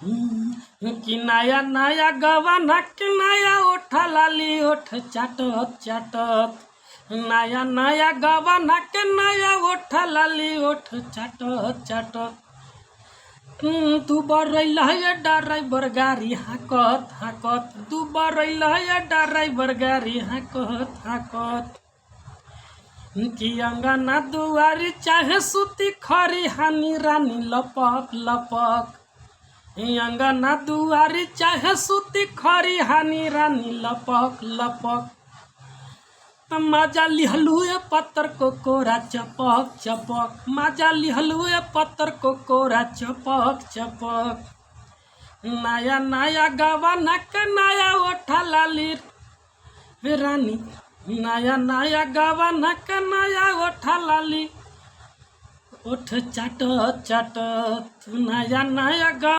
कि नया नया गवाना के नया ओठा लाली ओठ चाटत चाटत। नया नया गवाना के नया ओठा लाली ओठ चाटत चाटत। तू बरैला है ड्राइवर गाड़ी हाकत हाकत। तू बरैला है ड्राइवर गाड़ी हाकत हाकत। कि अंगना दुआरी चाहे सूती खरी हानी रानी लपक लपक। अंगना दुआरी चाहे सूती खरी हानी रानी लपक लपक। मजा लिहलुए पत्थर को कोरा चपक चपक। मजा लिहलुए पत्थर को कोरा चपक चपक। नया नया गवाना के नया ओठा लाली रानी। नया नया गवाना के नया ओठा लाली ओठ चाटत चाटत। नया नया